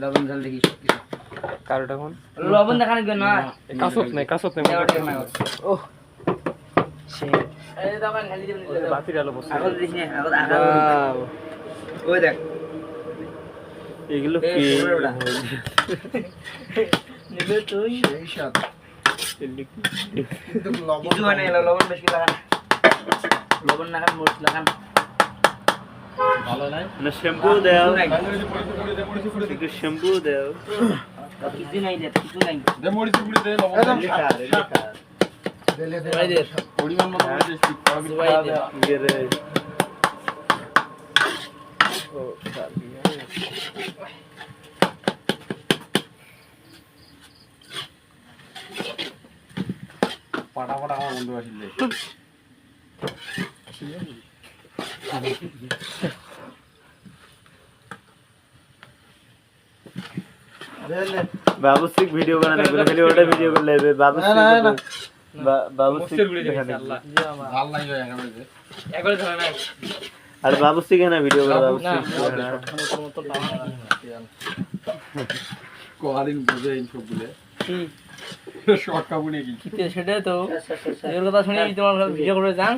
লবণ ঝাল দেখি কারোটা কোন লবণ দেখানো কি না কাসত নাই ও সে এই দোকান খালি দিবেন বাতি ডালো বসে আগল দিস না আগল ওই দেখ এগুলো কি নিলে তুই এই সাত কিন্তু লবণ কিছু হয় না লবণ বেশি লাগান লবণ লাগান মরিচ লাগান ভালো নাই না শ্যাম্পু দাও মরিচি ফুড়ি দে একটু শ্যাম্পু দাও কিছু নাই রে কিছু নাই দে মরিচি ফুড়ি দে লবণ দে দে পরিমাণ মতো মরিচি ঠিক করবি গেরে ও পাটা পাটা আমার বন্ধু আসলে बाबू सिक वीडियो बनाने के लिए ओटा वीडियो कर ले बाबू बाबू सिक ভাল নাই হয় একেবারে একবারে ধরে না अरे बाबू सिक है ना वीडियो कर बाबू না सिक কোয়ারিন বুঝে এই সবগুলো কি শর্ট কাবু নাকি কি সেটাই তো এর কথা শুনে আমি তোমার ভিডিও করে যান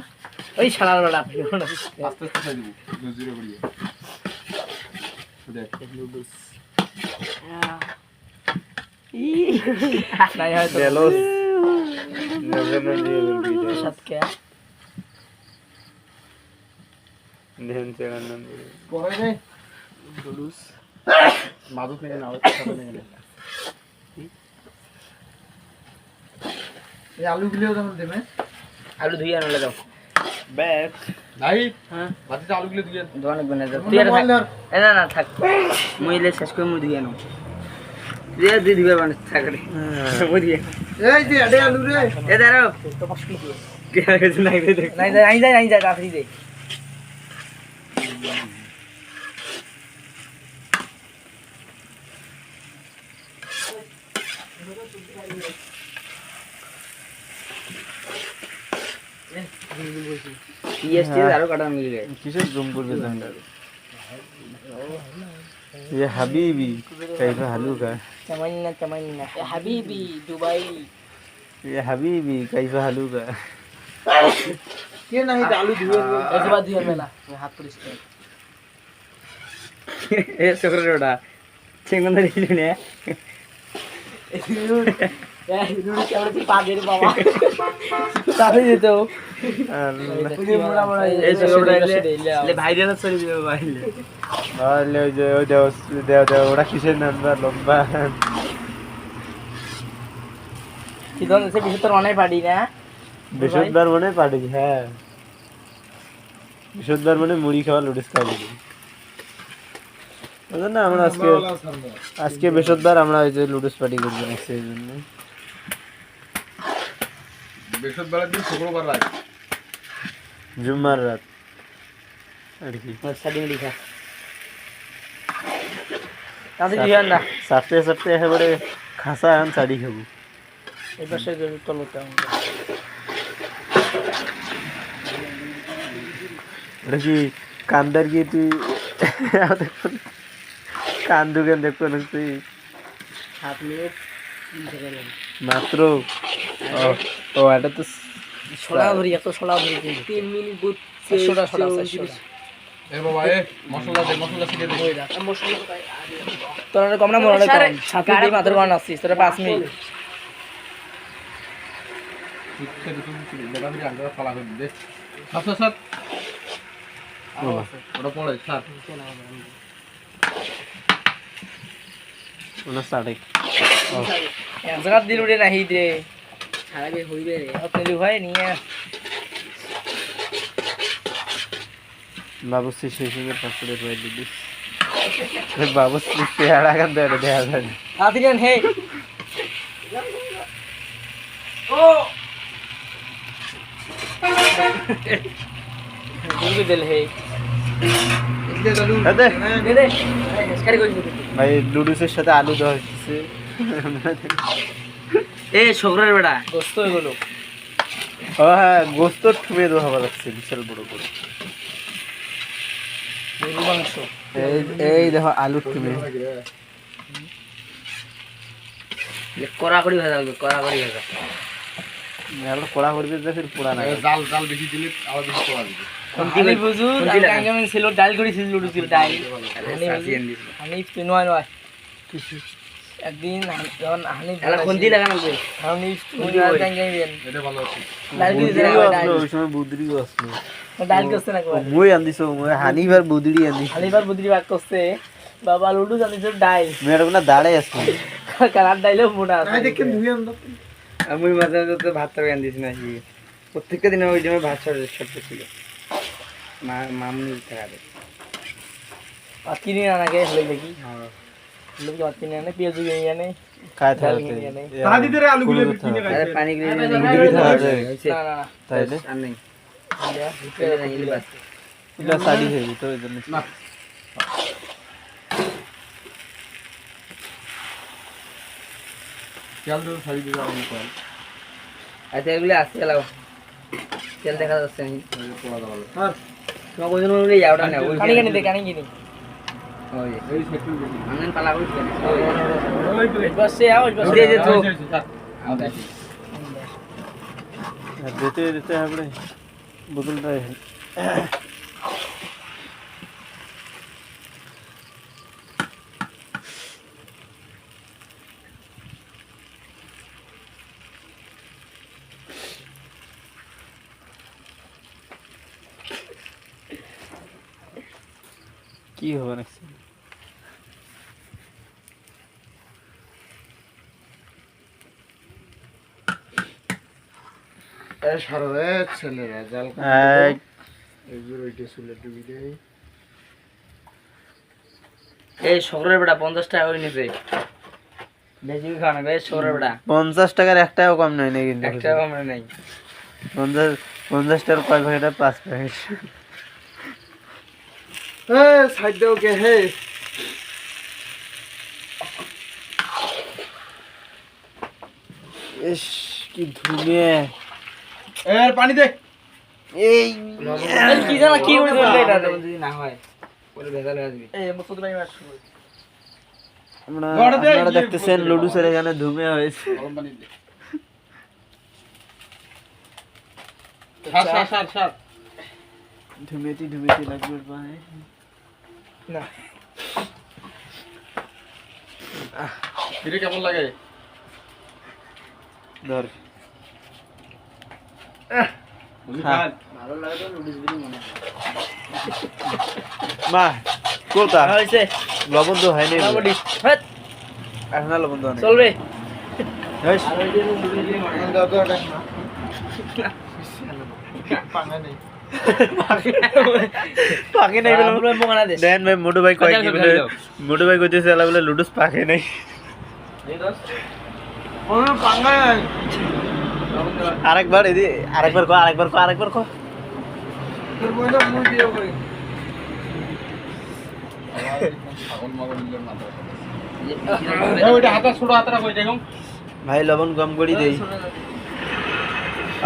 ওই শালার বেলা ভিডিও না আস্তে আস্তে খাই দিব 2-0 করিয়ে দেখ নাই হয়তো জেলস নেভেন ভিডিও সাতকে ধ্যান চেরান পরে রে ডুলুস মাদুক নিয়ে নাও সাথে নিয়ে এই আলুগুলো যেমন দেবে আলু ধুইয়া আনলে দাও ব্যাক নাই হ্যাঁ বাতিতে আলুগুলো দিয়ে দোকানে বনে দাও তুই আর না না থাক মইলে শেষ করে মুই ধুইয়া নাও তুই আর দুই দিবে বানাস থাক রে মুই ধুইয়া এই যে আড়ে আলু রে এ দাঁড়াও কে কিছু নাই রে দেখ নাই যা তাড়াতাড়ি দে ईएसटी आरो काटा मिल गए किसे जूम करके जाना ये हबीबी कैसा हलू का तमन्ना या हबीबी दुबई ये हबीबी कैसा हलू का কে নাই আলু ধুয়ে ऐसे बात धुआ मेला हाथ पुलिस ए सकरोड़ा চেঙ্গন দিলি নে এ রুড়ি কেমন কি পাগের বাবা তাহলে যেত পুরি মোড়া মোড়া এই সকরোড়া লে ভাইরাল চলে দিবে ভাইলে আর লে ওই যে ওরা কিসের নাম্বার লম্বা কি ধরনের সে বিশেষ তোর অনেক পাড়ি না বৃহস্পতিবার মানে পার্টি হ্যাঁ বৃহস্পতিবার মানে মুড়ি খাওয়া লুডিস খাওয়া দিবি ওই জন্য আমরা আজকে বৃহস্পতিবার আমরা ওই যে লুডুস পার্টি করবো নেক্সট এই জন্য বৃহস্পতিবার দিন শুক্রবার রাত জুম্মার রাত আর কি সাদিন লিখা তাতে দিয়ান না সাথে সাথে একেবারে খাসা আন শাড়ি খাবো এই পাশে তলতে ওটা কি কান্দার কি তুই কান দুগান দেখো না তুই 7 মিনিট 3 সেকেন্ড মাত্র ও এটা তো ছোলা ধরি এত ছোলা ধরি 3 মিনিট বুট 100টা ছোলা 100টা এ বাবা এ মশলা ছিটিয়ে দে ওই রাখ মশলা তোরা কম না মনে কম ছাতি দিয়ে মাত্র বান আসছিস তোরা 5 মিনিট তুই তুই লেবা দিয়ে আন্ডার ফালা করে দে সাত ওটা পড়ে সাত ওনা সাড়ে এক জায়গা দিল রে নাহি দে আগে হইবে রে আপনি ভাই নিয়ে বাবুসি শেষে পাঁচশো করে দিবি বাবুসি চেহারা কান দেয় দেখা যায় আদিয়ান হে ও দুর্গে দিল হে দে দে দে স্কারি কই ভাই লুডুসের সাথে আলু দেওয়া হচ্ছে এ ছোকরার বেটা গোস্ত এগুলো ও হ্যাঁ গোস্ত ঠুমে দেওয়া ভালো লাগছে বিশাল বড় বড় গরু মাংস এই দেখো আলু ঠুমে কড়া করি ভাজা লাগবে, কড়া করি ভাজা। আমরা কড়া করে দিতে ফির পোড়া না জাল জাল বেশি দিলে আবার বেশি পোড়া দিবে। আমি বুঝু আমি ছিল ডাল করেছিল লুডু ছিল ডাল আমি নয় নয় একদিন যখন হানি কোনটি লাগানো হবে আমি এটা ভালো আছে। ডাল করে ওই সময় বুদরি আসলো ডাল করতে না কই মই আন্দিছো মই হানিবার বুদরি আন্দি হানিবার বুদরি বাক করতে বাবা লুডু জানিস ডাল মেয়ের না দাঁড়াই আসলো কালার ডাইলেও মোটা আছে দেখেন ধুই আনতো। আমি মাঝে মাঝে তো ভাত তরকারি আনদিস না কি প্রত্যেকটা দিন ওই জন্য ভাত সরতে ছিল মামুনি খাবে কিনে আনাকে হলে দেখি লোক কিনে আনে পেঁয়াজ কিনে আনে খায় ডাল থাকতে কিনে আনে তাহাদি ধরে আলুগুলো কিনে আরে খাইছে। পানি গিয়ে না, বুদরি খাওয়া যায় না না তাইলে আর নেই ভিতরে রাখিলে বাস এটা সাদি হয়ে যেত ওই জন্য না। তেল দিয়ে সারি দিয়ে আলু কল। আচ্ছা এগুলো আসছে লাও তেল দেখা যাচ্ছে না পোড়া দাও। তোমার কোন দিন বলে যাওটা না ওই কানি কানি দে কানি কিনি ওই এই সেটু বেশি। আনন পালা করি ওই বসে আও বসে যে তো আমাদের দিতে দিতে হবে বোতলটা কি হবে না এই সরবে ছেলেরা জাল এক এইগুলো ওইটা চুলে ডুবি দেয়। এই শহরের বেটা 50 টাকা করে নিছে বেশি খাওয়া না বে শহরের বেটা 50 টাকার একটাও কম নয় না কিন্তু একটা কম নাই 50 টাকার কয় প্যাকেট 5 প্যাকেট এ সাইড দাও কে হে। ইস কি ধুমে এর পানি দে। এই কি জানা কি করে ধরলে এটা যদি না হয় পরে ভেজাল হয়ে যাবে এই মুসুদ ভাই মার আপনারা দেখতেছেন লুডু স্যার এখানে ধুমে হয়েছে গরম পানি দে। সার সার সার সার। ধুমেতি লাগবে ভাই না ফিরে কেমন লাগে? ধর বুঝি হ্যাঁ। খান। ভালো লাগে তো নুডলস বিরি মনে হয় মা কোথা হইছে লবণ তো হয়নি মোটামুটি হট এখন আর লবণ তো অনেক চল রে হেস, আর ওই যে নুডলস বিরি মনে হয় দাও দাও পাঙ্গা নেই। পাকে নাই বলে আমরা বাংলাদেশ দেন ভাই মোটু ভাই কয় কি কথা বলে দাও। মোটু ভাই কইতেছে আলা বলে লুডুস পাকে নাই এই দোস ওরে পাঙ্গা নাই। আরেকবার আরেকবার কো তোর বইটা মুই দিও কই। ছাগল মাগল দিলে মাথা ব্যথা। ওইটা হাতা ছোট হাতটা কই দেখুন। ভাই লবণ কম করে দেই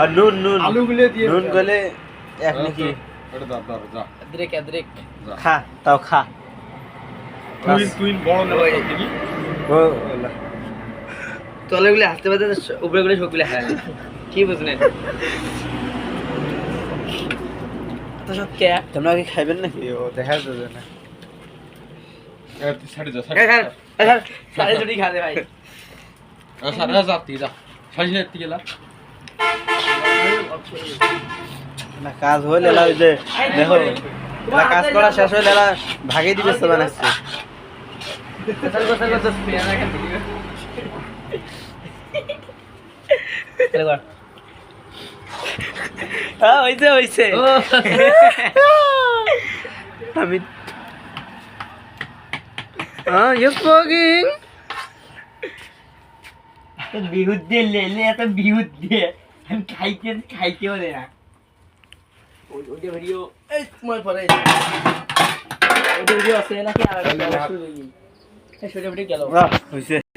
আর নুন আলুগুলো দিয়ে নুন গলে এক নাকি এটা দাও দাও যা। আদ্রিক খা তাও খা তুই বড় না দেখি। ও তলে গুলো হাসতে পারতে উপরে গুলো সবগুলো হারায় কি বুঝলেন তো সব কে তোমরা কি খাইবেন নাকি ও দেখা যাবে না এ তুই ছাড়ে যা সাড়ে ছুটি খাবে ভাই ছাড়ে যা তুই যা। সাড়ে যেতে গেলা। না কাজ হইলে এলা ওই যে দেখো এলা কাজ করা শেষ হইলে এলা ভাগে দিবে তো বানাচ্ছে হইছে আমি ইউ ফকিং বিহুদ দিয়ে লেলে এত বিহুদ দিয়ে আমি খাইতেও দে না ওইটা ভিডিও এই তোমার পরে ওইটা ভিডিও আছে নাকি আর একটা শুরু হয়ে গেল হইছে